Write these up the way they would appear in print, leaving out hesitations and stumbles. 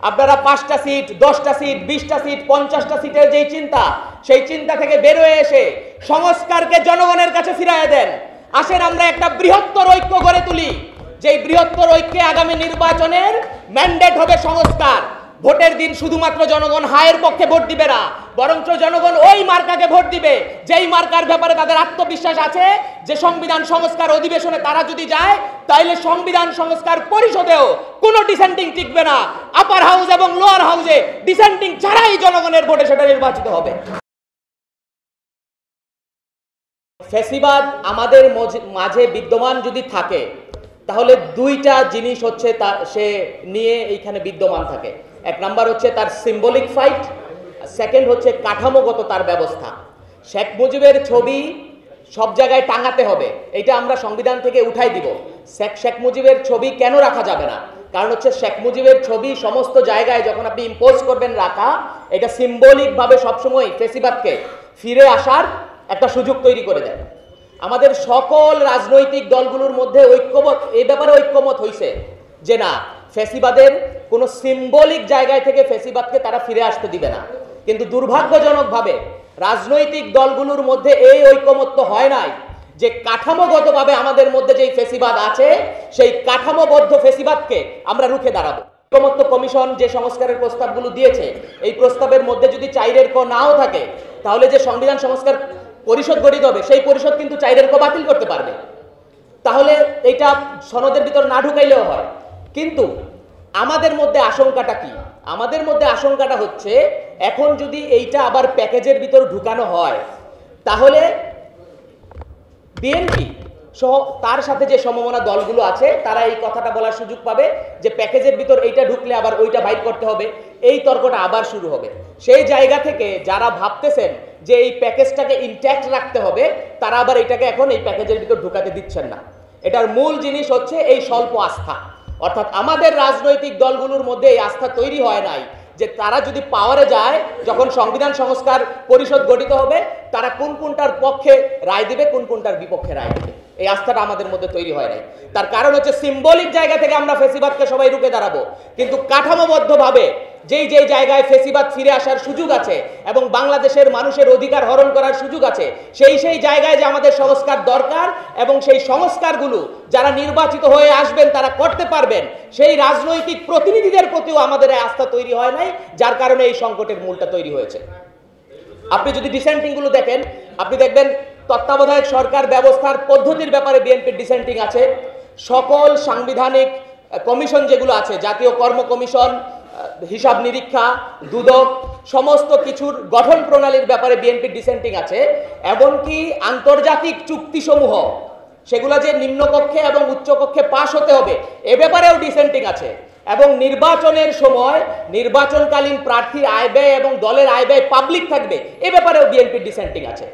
আপনারা 5টা সিট, 10টা সিট, 20টা সিট, 50টা সিটের যেই চিন্তা, সেই চিন্তা থেকে বের হয়ে এসে সংস্কারকে জনগণের কাছে ফিরিয়ে দেন। আসেন আমরা একটা বৃহত্তর ঐক্য গড়ে তুলি, যেই বৃহত্তর ঐক্যে আগামী নির্বাচনের ম্যান্ডেট হবে সংস্কার। ভোটের দিন শুধুমাত্র জনগণ হায়ের পক্ষে ভোট দিবে না, বরঞ্চ জনগণ ওই মার্কাকে ভোট দিবে যেই মার্কার ব্যাপারে তাদের আত্মবিশ্বাস আছে যে সংবিধান সংস্কার অধিবেশনে তারা যদি যায় তাহলে সংবিধান সংস্কার পরিষদেও কোনো ডিসেন্টিং টিকবে না। আপার হাউস এবং লোয়ার হাউসে ডিসেন্টিং ছাড়াই জনগণের ভোটে সেটা নির্বাচিত হবে। ফ্যাসিবাদ আমাদের মাঝে বিদ্যমান যদি থাকে তাহলে দুইটা জিনিস হচ্ছে সে নিয়ে এইখানে বিদ্যমান থাকে। এক নাম্বার হচ্ছে তার সিম্বলিক ফাইট, সেকেন্ড হচ্ছে কাঠামোগত তার ব্যবস্থা। শেখ মুজিবের ছবি সব জায়গায় টাঙাতে হবে, এটা আমরা সংবিধান থেকে উঠাই দিব। শেখ মুজিবের ছবি কেন রাখা যাবে না? কারণ হচ্ছে শেখ মুজিবের ছবি সমস্ত জায়গায় যখন আপনি ইম্পোজ করবেন রাখা, এটা সিম্বলিকভাবে সবসময় ফ্যাসিবাদকে ফিরে আসার একটা সুযোগ তৈরি করে দেয়। আমাদের সকল রাজনৈতিক দলগুলোর মধ্যে ঐক্যমত, এই ব্যাপারে ঐক্যমত হইছে যে না, ফ্যাসিবাদের কোনো সিম্বলিক জায়গায় থেকে ফ্যাসিবাদকে তারা ফিরে আসতে দিবে না। কিন্তু দুর্ভাগ্যজনকভাবে রাজনৈতিক দলগুলোর মধ্যে এই ঐক্যমত হয় নাই যে কাঠামোগতভাবে আমাদের মধ্যে যেই ফ্যাসিবাদ আছে সেই কাঠামোবদ্ধ ফ্যাসিবাদকে আমরা রুখে দাঁড়াবো। ঐক্যমত্য কমিশন যে সংস্কারের প্রস্তাবগুলো দিয়েছে, এই প্রস্তাবের মধ্যে যদি 4-এর ক নাও থাকে তাহলে যে সংবিধান সংস্কার পরিষদ গঠিত হবে সেই পরিষদ কিন্তু 4-এর ক বাতিল করতে পারবে। তাহলে এটা সনদের ভিতর না ঢুকাইলেও হয়। কিন্তু আমাদের মধ্যে আশঙ্কাটা কি? আমাদের মধ্যে আশঙ্কাটা হচ্ছে এখন যদি এইটা আবার প্যাকেজের ভিতর ঢুকানো হয় তাহলে বিএনপি সহ তার সাথে যে সমমনা দলগুলো আছে তারা এই কথাটা বলার সুযোগ পাবে যে প্যাকেজের ভিতর এইটা ঢুকলে আবার ওইটা বাইর করতে হবে, এই তর্কটা আবার শুরু হবে। সেই জায়গা থেকে যারা ভাবতেছেন যে এই প্যাকেজটাকে ইনট্যাক্ট রাখতে হবে তারা আবার এটাকে এখন এই প্যাকেজের ভিতর ঢুকাতে দিচ্ছেন না। এটার মূল জিনিস হচ্ছে এই স্বল্প আস্থা, অর্থাৎ আমাদের রাজনৈতিক দলগুলোর মধ্যে এই আস্থা তৈরি হয় নাই যে তারা যদি পাওয়ারে যায়, যখন সংবিধান সংস্কার পরিষদ গঠিত হবে তারা কোন কোনটার পক্ষে রায় দিবে, কোন কোনটার বিপক্ষে রায় দিবে, এই আস্থাটা আমাদের মধ্যে তৈরি হয় নাই। তার কারণ হচ্ছে সিম্বলিক জায়গা থেকে আমরা ফ্যাসিবাদকে সবাই রুখে দাঁড়াবো, কিন্তু কাঠামোবদ্ধভাবে যেই যেই জায়গায় ফ্যাসিবাদ ফিরে আসার সুযোগ আছে এবং বাংলাদেশের মানুষের অধিকার হরণ করার সুযোগ আছে সেই সেই জায়গায় যে আমাদের সংস্কার দরকার এবং সেই সংস্কারগুলো যারা নির্বাচিত হয়ে আসবেন তারা করতে পারবেন, সেই রাজনৈতিক প্রতিনিধিদের প্রতিও আমাদের আস্থা তৈরি হয় নাই, যার কারণে এই সংকটের মূলটা তৈরি হয়েছে। আপনি যদি ডিসেন্টিংগুলো দেখেন, আপনি দেখবেন তত্ত্বাবধায়ক সরকার ব্যবস্থার পদ্ধতির ব্যাপারে বিএনপির ডিসেন্টিং আছে। সকল সাংবিধানিক কমিশন যেগুলো আছে, জাতীয় কর্ম কমিশন, হিসাব নিরীক্ষা, দুদক, সমস্ত কিছুর গঠন প্রণালীর ব্যাপারে বিএনপির ডিসেন্টিং আছে। এমনকি আন্তর্জাতিক চুক্তিসমূহ সেগুলো যে নিম্নকক্ষে এবং উচ্চকক্ষে পাশ হতে হবে এ ব্যাপারেও ডিসেন্টিং আছে। এবং নির্বাচনের সময় নির্বাচনকালীন প্রার্থীর আয় ব্যয় এবং দলের আয় ব্যয় পাবলিক থাকবে এ ব্যাপারেও বিএনপির ডিসেন্টিং আছে।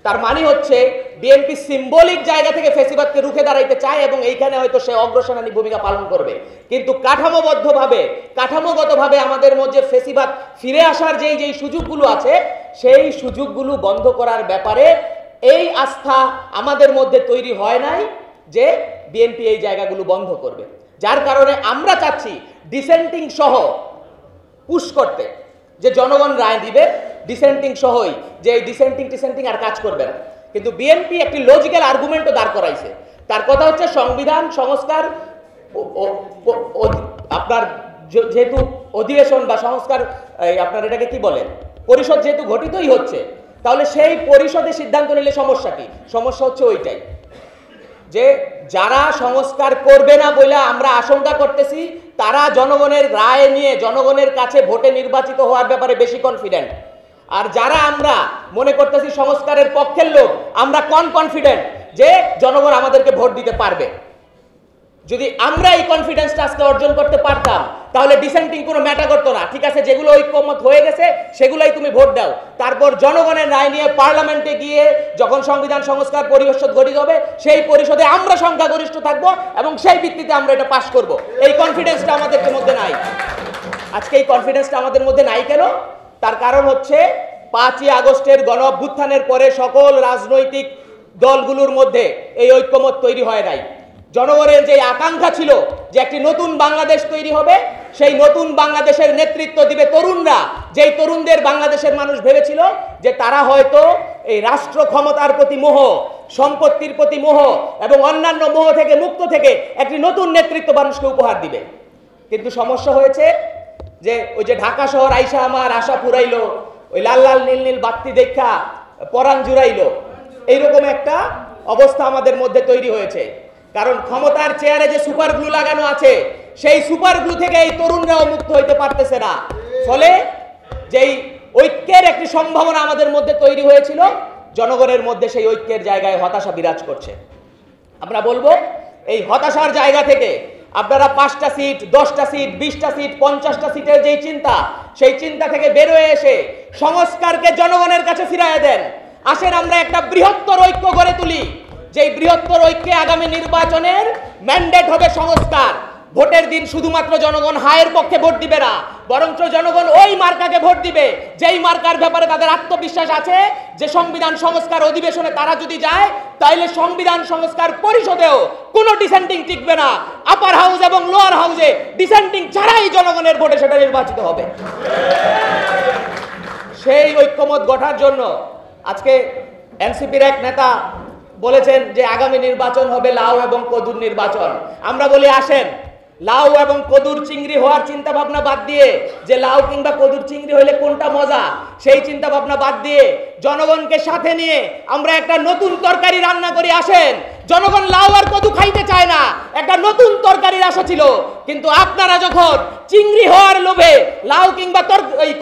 তার মানে হচ্ছে বিএনপি সিম্বলিক জায়গা থেকে ফ্যাসিবাদকে রুখে দাঁড়াইতে চায় এবং এইখানে হয়তো সে অগ্রসেনানী ভূমিকা পালন করবে, কিন্তু কাঠামোগতভাবে আমাদের মধ্যে ফ্যাসিবাদ ফিরে আসার যেই যেই সুযোগগুলো আছে সেই সুযোগগুলো বন্ধ করার ব্যাপারে এই আস্থা আমাদের মধ্যে তৈরি হয় নাই যে বিএনপি এই জায়গাগুলো বন্ধ করবে। যার কারণে আমরা চাচ্ছি ডিসেন্টিং সহ পুশ করতে, যে জনগণ রায় দিবে ডিসেন্টিং সহই, যে এই ডিসেন্টিং আর কাজ করবে না। কিন্তু বিএনপি একটি লজিক্যাল আর্গুমেন্টও দাঁড় করাইছে। তার কথা হচ্ছে সংবিধান সংস্কার আপনার যেহেতু অধিবেশন বা সংস্কার আপনার এটাকে কি বলেন পরিষদ যেহেতু গঠিতই হচ্ছে, তাহলে সেই পরিষদে সিদ্ধান্ত নিলে সমস্যা কি? সমস্যা হচ্ছে ওইটাই যে যারা সংস্কার করবে না বলে আমরা আশঙ্কা করতেছি তারা জনগণের রায় নিয়ে জনগণের কাছে ভোটে নির্বাচিত হওয়ার ব্যাপারে বেশি কনফিডেন্ট। আর যারা আমরা মনে করতেছি সংস্কারের পক্ষের লোক, আমরা কনফিডেন্ট যে জনগণ আমাদেরকে ভোট দিতে পারবে। যদি আমরা এই কনফিডেন্সটা আজকে অর্জন করতে পারতাম তাহলে ডিসেন্টিং কোনো ম্যাটার করতো না। ঠিক আছে, যেগুলো ঐক্যমত হয়ে গেছে সেগুলোই তুমি ভোট দাও, তারপর জনগণের রায় নিয়ে পার্লামেন্টে গিয়ে যখন সংবিধান সংস্কার পরিষদ গঠিত হবে সেই পরিষদে আমরা সংখ্যাগরিষ্ঠ থাকবো এবং সেই ভিত্তিতে আমরা এটা পাস করব। এই কনফিডেন্সটা আমাদের মধ্যে নাই। আজকে এই কনফিডেন্সটা আমাদের মধ্যে নাই কেন? তার কারণ হচ্ছে 5ই আগস্টের গণ অভ্যুত্থানের পরে সকল রাজনৈতিক দলগুলোর মধ্যে এই ঐক্যমত তৈরি হয় নাই। জনগণের যে আকাঙ্ক্ষা ছিল যে একটি নতুন বাংলাদেশ তৈরি হবে সেই নতুন বাংলাদেশের নেতৃত্ব দিবে তরুণরা, যেই তরুণদের বাংলাদেশের মানুষ ভেবেছিল যে তারা হয়তো এই রাষ্ট্র ক্ষমতার প্রতি মোহ, সম্পত্তির প্রতি মোহ এবং অন্যান্য মোহ থেকে মুক্ত থেকে একটি নতুন নেতৃত্ব মানুষকে উপহার দিবে। কিন্তু সমস্যা হয়েছে যে ওই যে ঢাকা শহর আইসা আমার আশা পুরাইলো, ওই লাল লাল নীল নীল বাতি দেখা পরাণ জুড়াইলো, এইরকম একটা অবস্থা আমাদের মধ্যে তৈরি হয়েছে। কারণ ক্ষমতার চেয়ারে যে সুপার গ্লু লাগানো আছে, সেই সুপার গ্লু থেকে এই তরুণরাও মুক্ত হইতে পারতেছে না। ফলে যেই ঐক্যের একটি সম্ভাবনা আমাদের মধ্যে তৈরি হয়েছিল, জনগণের মধ্যে সেই ঐক্যের জায়গায় হতাশা বিরাজ করছে। আমরা বলবো এই হতাশার জায়গা থেকে আপনারা 5টা সিট, 10টা সিট, 20টা সিট, 50টা সিটের যেই চিন্তা, সেই চিন্তা থেকে বের হয়ে এসে সংস্কারকে জনগণের কাছে ফিরিয়ে দেন। আসেন আমরা একটা বৃহত্তর ঐক্য গড়ে তুলি, যেই বৃহত্তর ঐক্যে আগামী নির্বাচনের ম্যান্ডেট হবে সংস্কার। ভোটের দিন শুধুমাত্র জনগণ হায়ের পক্ষে ভোট দিবে না, বরঞ্চ জনগণ ওই মার্কাকে ভোট দিবে যেই মার্কার ব্যাপারে তাদের আত্মবিশ্বাস আছে যে সংবিধান সংস্কার অধিবেশনে তারা যদি যায় তাহলে সংবিধান সংস্কার পরিষদেও কোনো ডিসেন্টিং টিকবে না। আপার হাউস এবং লোয়ার হাউসে ডিসেন্টিং ছাড়াই জনগণের ভোটে সেটা নির্বাচিত হবে। সেই ঐক্যমত গঠার জন্য আজকে এনসিপির এক নেতা বলেছেন যে আগামী নির্বাচন হবে লাউ এবং কদুর নির্বাচন। আমরা বলি আসেন লাউ এবং কদুর চিংড়ি হওয়ার চিন্তা ভাবনা বাদ দিয়ে, যে লাউ কিংবা কদুর চিংড়ি হইলে কোনটা মজা সেই চিন্তা ভাবনা বাদ দিয়ে জনগণকে সাথে নিয়ে আমরা একটা নতুন তরকারি রান্না করি। আসেন, জনগণ লাউ আর কদু খাইতে চায় না, একটা নতুন তরকারির আশা ছিল। কিন্তু আপনারা যখন চিংড়ি হওয়ার লোভে লাউ কিংবা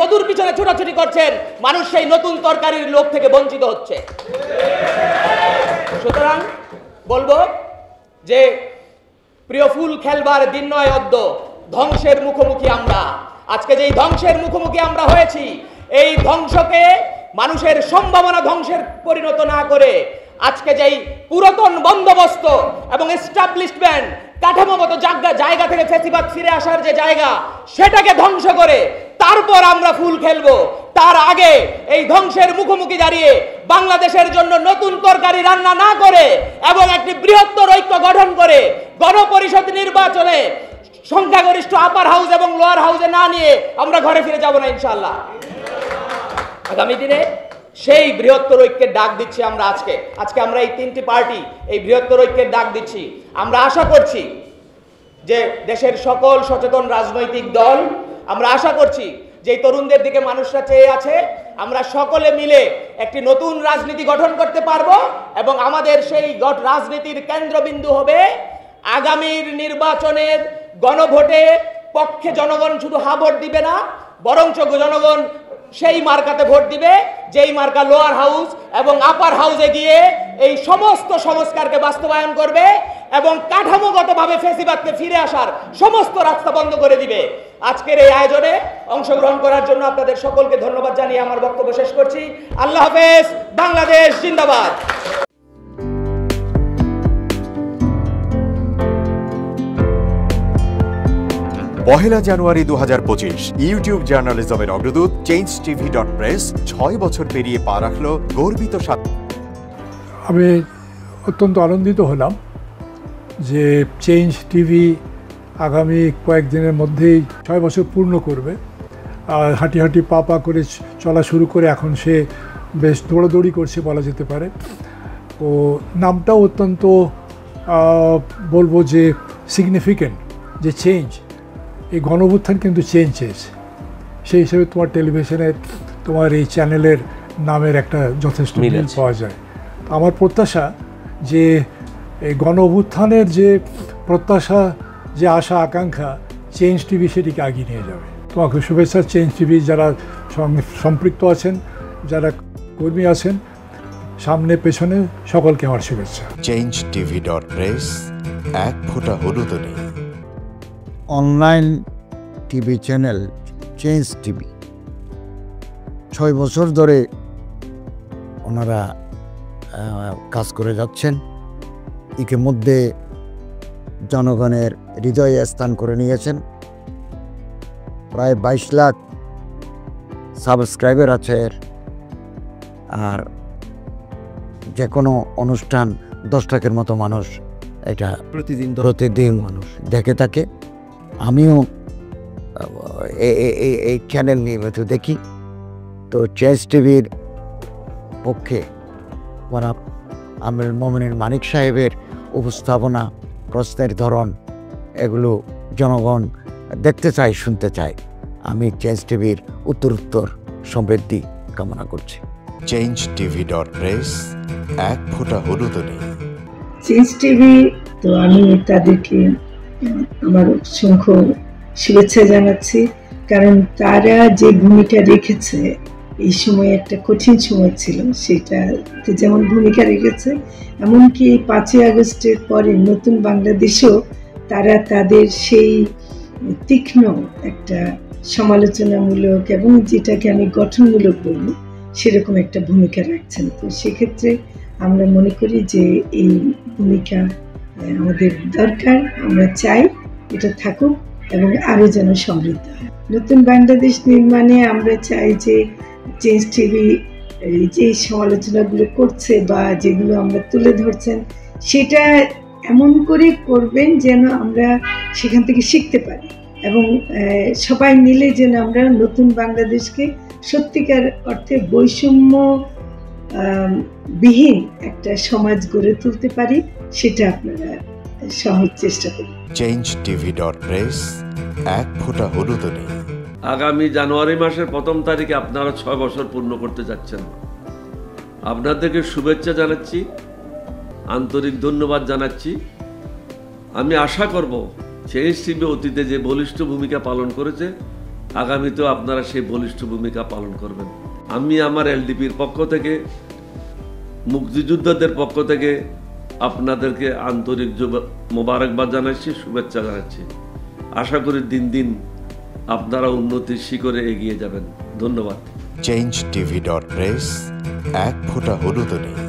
কদুর পিছনে ছোটাছুটি করছেন, মানুষ সেই নতুন তরকারির লোভ থেকে বঞ্চিত হচ্ছে। সুতরাং বলবো যে প্রিয় ফুল খেলবার দিন নয় অদ্য, ধ্বংসের মুখোমুখি আমরা। আজকে যেই ধ্বংসের মুখোমুখি আমরা হয়েছি, এই ধ্বংসকে মানুষের সম্ভাবনা ধ্বংসের পরিণত না করে আজকে যেই পুরাতন বন্দোবস্ত এবং এস্টাবলিশমেন্ট কাঠামোগত জায়গা থেকে ফেসিবাদ ফিরে আসার যে জায়গা, সেটাকে ধ্বংস করে তারপর আমরা ফুল খেলবো। তার আগে এই ধ্বংসের মুখোমুখি দাঁড়িয়ে বাংলাদেশের জন্য নতুন তরকারি রান্না না করে এবং একটি বৃহত্তর ঐক্য গঠন করে গণপরিষদ নির্বাচনে সংখ্যাগরিষ্ঠ আপার হাউস এবং লোয়ার হাউসে না নিয়ে আমরা ঘরে ফিরে যাব না ইনশাআল্লাহ। আগামী দিনে সেই বৃহত্তর ঐক্যের ডাক দিচ্ছি আমরা। আজকে আমরা এই 3টি পার্টি এই বৃহত্তর ঐক্যের ডাক দিচ্ছি। আমরা আশা করছি যে দেশের সকল সচেতন রাজনৈতিক দল, আমরা আশা করছি যে তরুণদের দিকে মানুষরা চেয়ে আছে, আমরা সকলে মিলে একটি নতুন রাজনীতি গঠন করতে পারবো এবং আমাদের সেই রাজনীতির কেন্দ্রবিন্দু হবে আগামীর নির্বাচনের গণভোটে পক্ষে জনগণ শুধু হা ভোট দিবে না, বরঞ্চ জনগণ সেই মার্কাতে ভোট দিবে যেই মার্কা লোয়ার হাউস এবং আপার হাউসে গিয়ে এই সমস্ত সংস্কারকে বাস্তবায়ন করবে এবং কাঠামোগতভাবে ফেসিবাদকে ফিরে আসার সমস্ত রাস্তা বন্ধ করে দিবে। আজকের এই আয়োজনে অংশগ্রহণ করার জন্য আপনাদের সকলকে ধন্যবাদ জানিয়ে আমার বক্তব্য শেষ করছি। আল্লাহ হাফেজ। বাংলাদেশ জিন্দাবাদ। পহেলা জানুয়ারি 2025 ইউটিউব জার্নালিজমের অগ্রদূত changetv.press 6 বছর পেরিয়ে পা রাখল গর্বিত সাথে। আমি অত্যন্ত আনন্দিত হলাম যে চেঞ্জ টিভি আগামী কয়েকদিনের মধ্যেই 6 বছর পূর্ণ করবে। আর হাঁটি হাঁটি পা পা করে চলা শুরু করে এখন সে বেশ দৌড়াদৌড়ি করছে বলা যেতে পারে। ও নামটাও অত্যন্ত বলবো যে সিগনিফিক্যান্ট, যে চেঞ্জ, এই গণঅভ্যুত্থান কিন্তু চেঞ্জ চেয়েছে। সেই হিসেবে তোমার টেলিভিশনের, তোমার এই চ্যানেলের নামের একটা যথেষ্ট মিল পাওয়া যায়। আমার প্রত্যাশা যে এই গণঅভ্যুত্থানের যে প্রত্যাশা, যে আশা আকাঙ্ক্ষা, চেঞ্জ টিভি সেটিকে এগিয়ে নিয়ে যাবে। তোমাকে শুভেচ্ছা। চেঞ্জ টিভি যারা সম্পৃক্ত আছেন, যারা কর্মী আছেন, সামনে পেছনে সকলকে আমার শুভেচ্ছা। changetv.press এক ফোঁটা হলুদ নেই। Online TV channel change TV 6 বছর ধরে ওনারা কাজ করে যাচ্ছেন। ইতিমধ্যে জনগণের হৃদয়ে স্থান করে নিয়েছেন। প্রায় 22 লাখ সাবস্ক্রাইবার আছে। আর যে কোনো অনুষ্ঠান 10 লাখের মতো মানুষ এটা প্রতিদিন মানুষ দেখে থাকে। আমিও এই চ্যানেল নিয়মিত দেখি। তো চেঞ্জ টিভির পক্ষে আমিরুল মোমিনীন মানিক সাহেবের উপস্থাপনা, প্রশ্নের ধরন, এগুলো জনগণ দেখতে চায়, শুনতে চায়। আমি চেঞ্জ টিভির উত্তরোত্তর সমৃদ্ধি কামনা করছি। changetv.press, এক ফোঁটা হলুদও নেই। চেঞ্জ টিভি, তো আমি তাদেরকে আমার অসংখ্য শুভেচ্ছা জানাচ্ছি, কারণ তারা যে ভূমিকা রেখেছে এই সময়, একটা কঠিন সময় ছিল, সেটাতে যেমন ভূমিকা রেখেছে, এমনকি 5ই আগস্টের পরে নতুন বাংলাদেশেও তারা তাদের সেই তীক্ষ্ণ একটা সমালোচনামূলক এবং যেটাকে আমি গঠনমূলক বলব সেরকম একটা ভূমিকা রাখছেন। তো সেক্ষেত্রে আমরা মনে করি যে এই ভূমিকা আমাদের দরকার, আমরা চাই এটা থাকুক এবং আরও যেন সমৃদ্ধ হয়। নতুন বাংলাদেশ নির্মাণে আমরা চাই যে চেঞ্জ টিভি যে সমালোচনাগুলো করছে বা যেগুলো আমরা তুলে ধরছেন, সেটা এমন করে করবেন যেন আমরা সেখান থেকে শিখতে পারি এবং সবাই মিলে যেন আমরা নতুন বাংলাদেশকে সত্যিকার অর্থে বৈষম্য বিহীন একটা সমাজ গড়ে তুলতে পারি, সেটা আপনারা সহজ চেষ্টা করুন। changetv.press, এক ফোঁটা হলুদও নেই। আগামী জানুয়ারি মাসের 1ম তারিখে আপনারা 6 বছর পূর্ণ করতে যাচ্ছেন। আপনাদেরকে শুভেচ্ছা জানাচ্ছি, আন্তরিক ধন্যবাদ জানাচ্ছি। আমি আশা করব চেঞ্জ টিভি অতীতে যে বলিষ্ঠ ভূমিকা পালন করেছে, আগামীতেও আপনারা সেই বলিষ্ঠ ভূমিকা পালন করবেন। আমি আমার এলডিপির পক্ষ থেকে, মুক্তিযোদ্ধাদের পক্ষ থেকে আপনাদেরকে আন্তরিক মোবারকবাদ জানাচ্ছি, শুভেচ্ছা জানাচ্ছি। আশা করি দিন দিন আপনারা উন্নতির শিখরে এগিয়ে যাবেন। ধন্যবাদ। changetv.press, এক ফোঁটা হলুদও নেই।